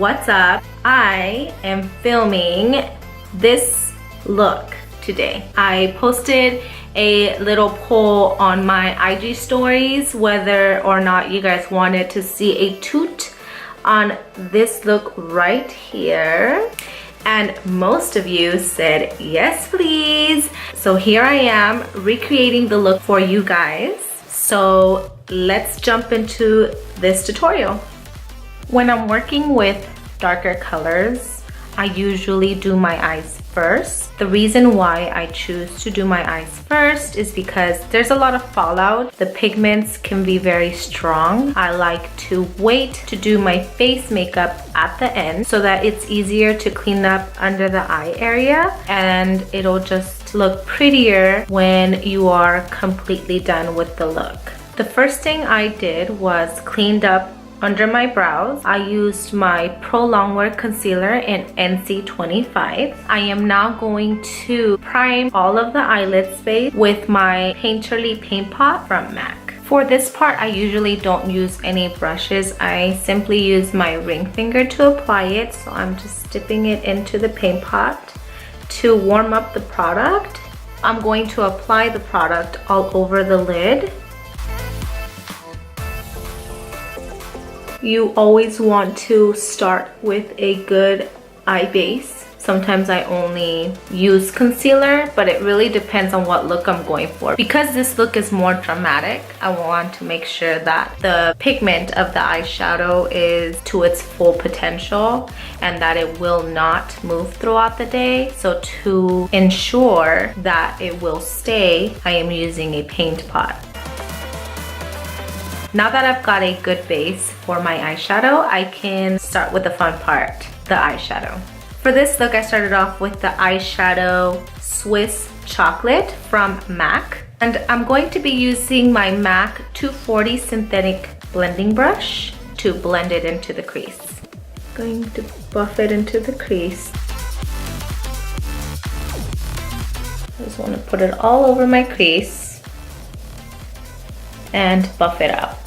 What's up? I am filming this look today. I posted a little poll on my IG stories whether or not you guys wanted to see a toot on this look right here, and most of you said yes please. So here I am recreating the look for you guys. So let's jump into this tutorial. When I'm working with darker colors, I usually do my eyes first. The reason why I choose to do my eyes first is because there's a lot of fallout. The pigments can be very strong. I like to wait to do my face makeup at the end so that it's easier to clean up under the eye area, and it'll just look prettier when you are completely done with the look. The first thing I did was cleaned up under my brows. I used my Pro Longwear Concealer in NC25. I am now going to prime all of the eyelid space with my Painterly Paintpot from MAC. For this part, I usually don't use any brushes. I simply use my ring finger to apply it. So I'm just dipping it into the paint pot to warm up the product. I'm going to apply the product all over the lid. You always want to start with a good eye base. Sometimes I only use concealer, but it really depends on what look I'm going for. Because this look is more dramatic, I want to make sure that the pigment of the eyeshadow is to its full potential and that it will not move throughout the day. So to ensure that it will stay, I am using a paint pot. Now that I've got a good base for my eyeshadow, I can start with the fun part, the eyeshadow. For this look, I started off with the eyeshadow Swiss Chocolate from MAC. And I'm going to be using my MAC 240 synthetic blending brush to blend it into the crease. Going to buff it into the crease. I just want to put it all over my crease and buff it out.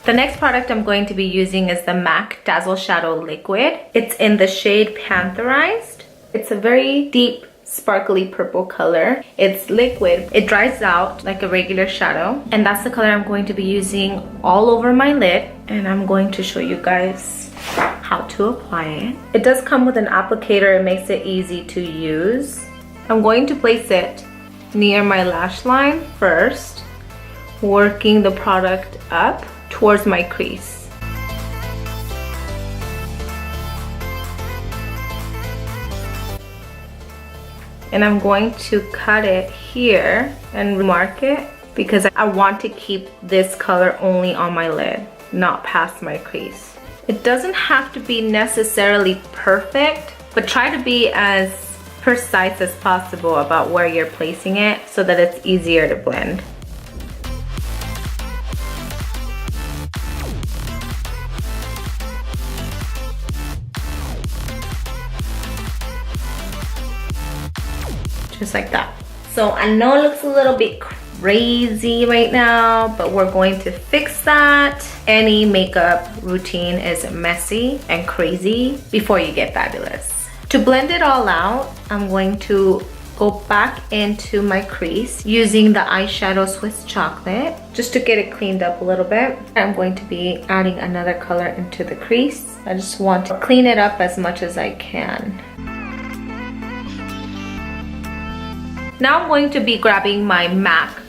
The next product I'm going to be using is the MAC Dazzle Shadow Liquid. It's in the shade Pantherized. It's a very deep, sparkly purple color. It's liquid. It dries out like a regular shadow. And that's the color I'm going to be using all over my lid. And I'm going to show you guys how to apply it. It does come with an applicator. It makes it easy to use. I'm going to place it near my lash line first, working the product up towards my crease. And I'm going to cut it here and mark it because I want to keep this color only on my lid, not past my crease. It doesn't have to be necessarily perfect, but try to be as precise as possible about where you're placing it so that it's easier to blend. Just like that. So I know it looks a little bit crazy right now, but we're going to fix that. Any makeup routine is messy and crazy before you get fabulous. To blend it all out, I'm going to go back into my crease using the eyeshadow Swiss Chocolate just to get it cleaned up a little bit. I'm going to be adding another color into the crease. I just want to clean it up as much as I can. Now I'm going to be grabbing my MAC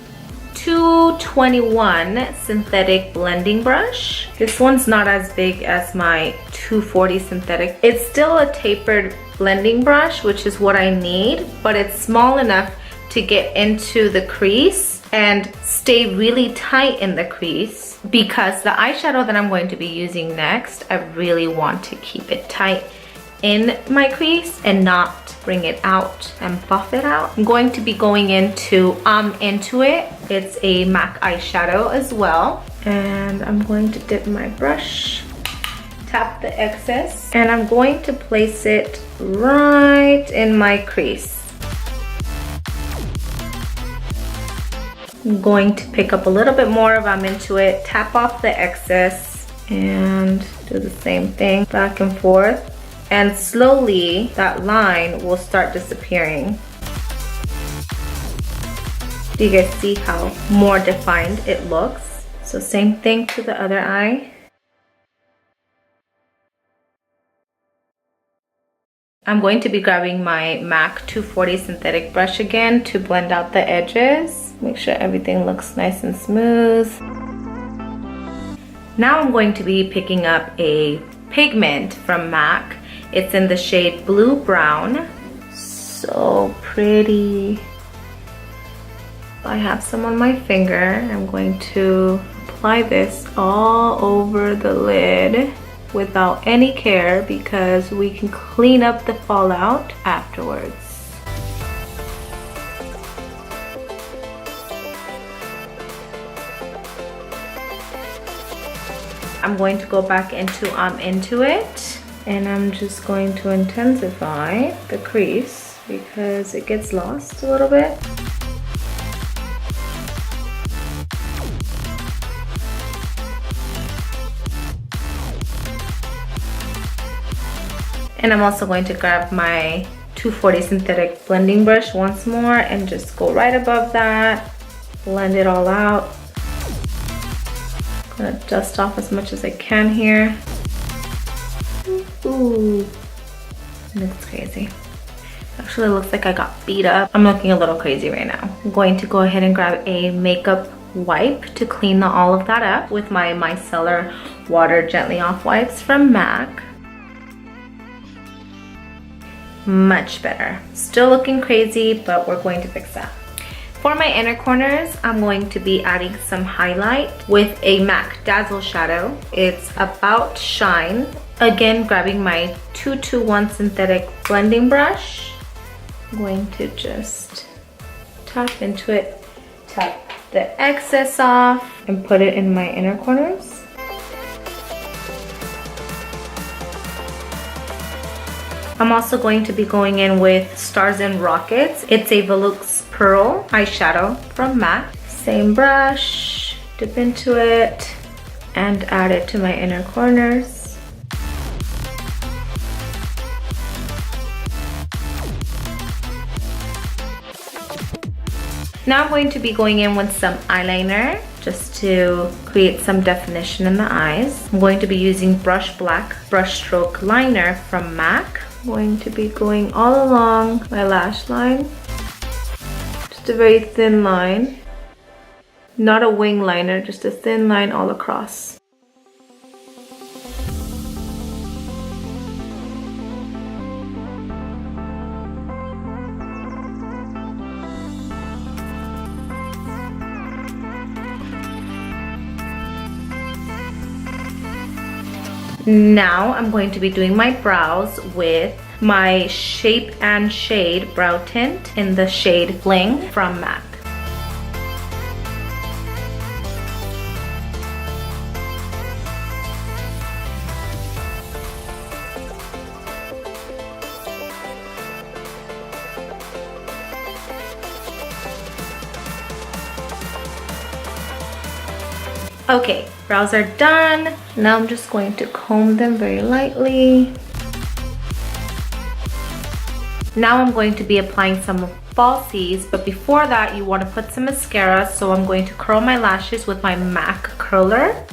221 synthetic blending brush. This one's not as big as my 240 synthetic. It's still a tapered blending brush, which is what I need, but it's small enough to get into the crease and stay really tight in the crease, because the eyeshadow that I'm going to be using next, I really want to keep it tight in my crease and not bring it out and buff it out. I'm going to be going into Into It. It's a MAC eyeshadow as well. And I'm going to dip my brush, tap the excess, and I'm going to place it right in my crease. I'm going to pick up a little bit more of Into It, tap off the excess, and do the same thing back and forth. And slowly that line will start disappearing. Do you guys see how more defined it looks? So same thing to the other eye. I'm going to be grabbing my MAC 240 synthetic brush again to blend out the edges. Make sure everything looks nice and smooth. Now I'm going to be picking up a pigment from MAC. It's in the shade Blue Brown. So pretty. I have some on my finger. I'm going to apply this all over the lid without any care because we can clean up the fallout afterwards. I'm going to go back into it, and I'm just going to intensify the crease because it gets lost a little bit. And I'm also going to grab my 240 synthetic blending brush once more and just go right above that, blend it all out. I'm gonna dust off as much as I can here. Ooh, it looks crazy. Actually, it looks like I got beat up. I'm looking a little crazy right now. I'm going to go ahead and grab a makeup wipe to clean all of that up with my micellar water gently off wipes from MAC. Much better. Still looking crazy, but we're going to fix that. For my inner corners, I'm going to be adding some highlight with a MAC Dazzle shadow. It's About Shine. Again, grabbing my 221 synthetic blending brush. I'm going to just tap into it, tap the excess off, and put it in my inner corners. I'm also going to be going in with Stars and Rockets. It's a Volux Pearl eyeshadow from MAC. Same brush, dip into it, and add it to my inner corners. Now I'm going to be going in with some eyeliner just to create some definition in the eyes. I'm going to be using Brush Black Brush Stroke Liner from MAC. I'm going to be going all along my lash line. Just a very thin line. Not a wing liner, just a thin line all across. Now I'm going to be doing my brows with my Shape and Shade brow tint in the shade Fling from MAC. Okay, brows are done. Now I'm just going to comb them very lightly. Now I'm going to be applying some falsies, but before that you want to put some mascara, so I'm going to curl my lashes with my MAC curler.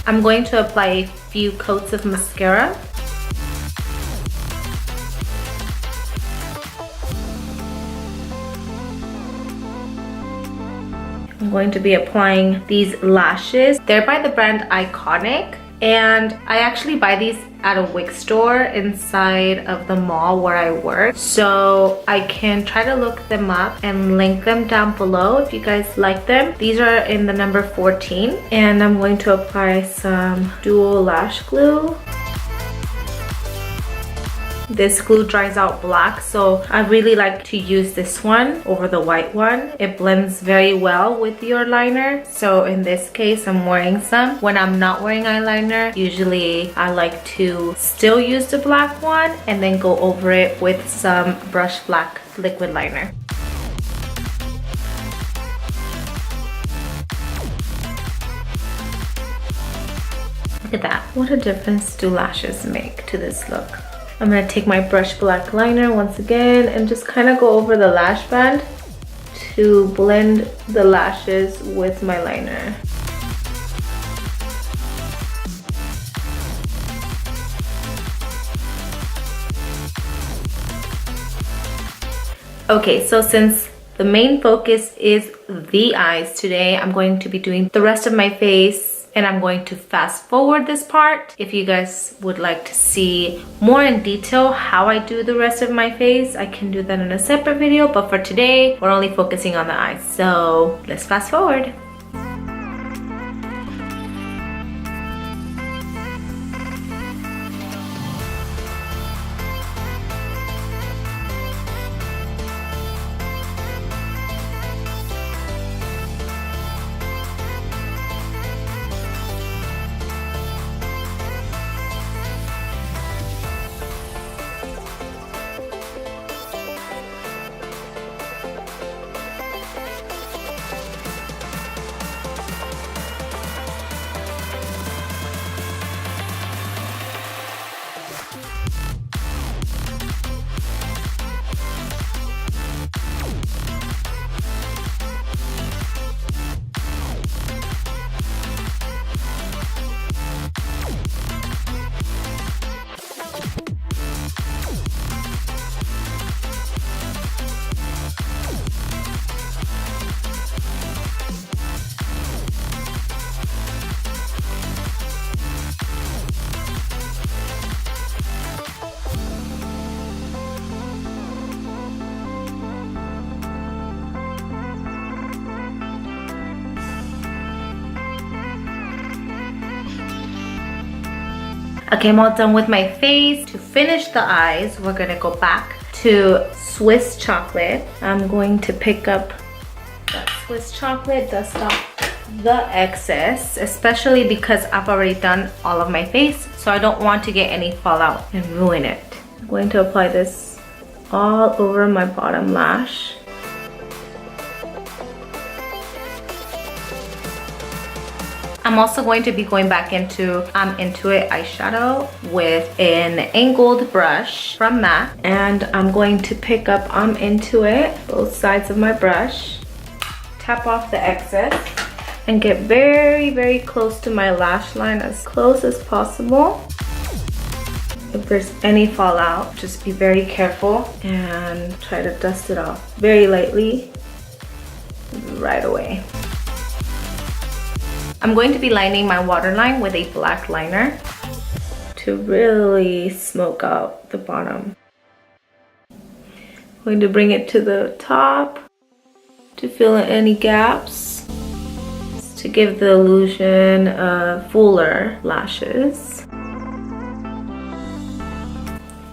I'm going to apply a few coats of mascara. I'm going to be applying these lashes. They're by the brand Iconic, and I actually buy these at a wig store inside of the mall where I work, so I can try to look them up and link them down below if you guys like them. These are in the number 14, and I'm going to apply some dual lash glue. this glue dries out black, so I really like to use this one over the white one. It blends very well with your liner. So in this case, I'm wearing some. When I'm not wearing eyeliner, usually I like to still use the black one and then go over it with some Brush Black liquid liner. Look at that. What a difference do lashes make to this look. I'm gonna take my Brush Black liner once again and just kind of go over the lash band to blend the lashes with my liner. Okay, so since the main focus is the eyes today, I'm going to be doing the rest of my face, and I'm going to fast forward this part. If you guys would like to see more in detail how I do the rest of my face, I can do that in a separate video, but for today, we're only focusing on the eyes. So let's fast forward. Okay, I'm all done with my face. To finish the eyes, we're gonna go back to Swiss chocolate. I'm going to pick up that Swiss chocolate, dust off the excess, especially because I've already done all of my face, so I don't want to get any fallout and ruin it. I'm going to apply this all over my bottom lash. I'm also going to be going back into Into It eyeshadow with an angled brush from MAC, and I'm going to pick up Into It, both sides of my brush, tap off the excess, and get very, very close to my lash line, as close as possible. If there's any fallout, just be very careful and try to dust it off very lightly right away. I'm going to be lining my waterline with a black liner to really smoke out the bottom. I'm going to bring it to the top to fill in any gaps, to give the illusion of fuller lashes.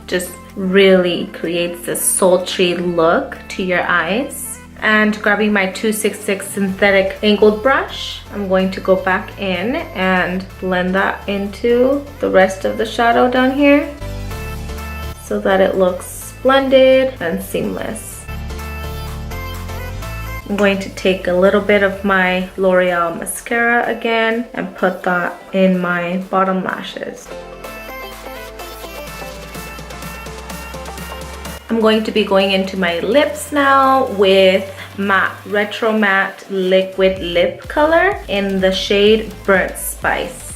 Just really creates a sultry look to your eyes. And grabbing my 266 synthetic angled brush, I'm going to go back in and blend that into the rest of the shadow down here so that it looks blended and seamless. I'm going to take a little bit of my L'Oreal mascara again and put that in my bottom lashes. I'm going to be going into my lips now with matte Retro Matte Liquid Lip Color in the shade Burnt Spice.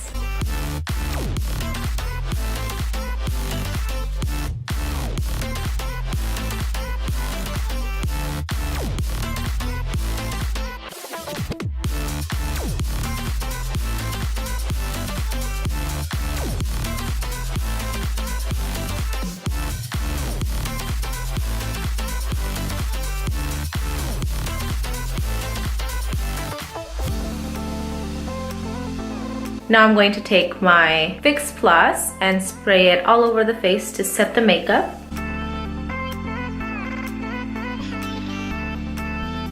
Now I'm going to take my Fix Plus and spray it all over the face to set the makeup.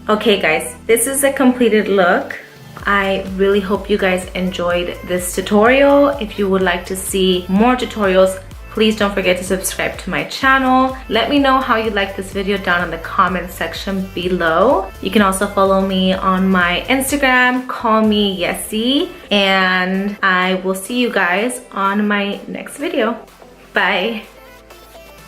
Okay guys, this is a completed look. I really hope you guys enjoyed this tutorial. If you would like to see more tutorials, please don't forget to subscribe to my channel. Let me know how you like this video down in the comment section below. You can also follow me on my Instagram, Callmeyesi, and I will see you guys on my next video. Bye.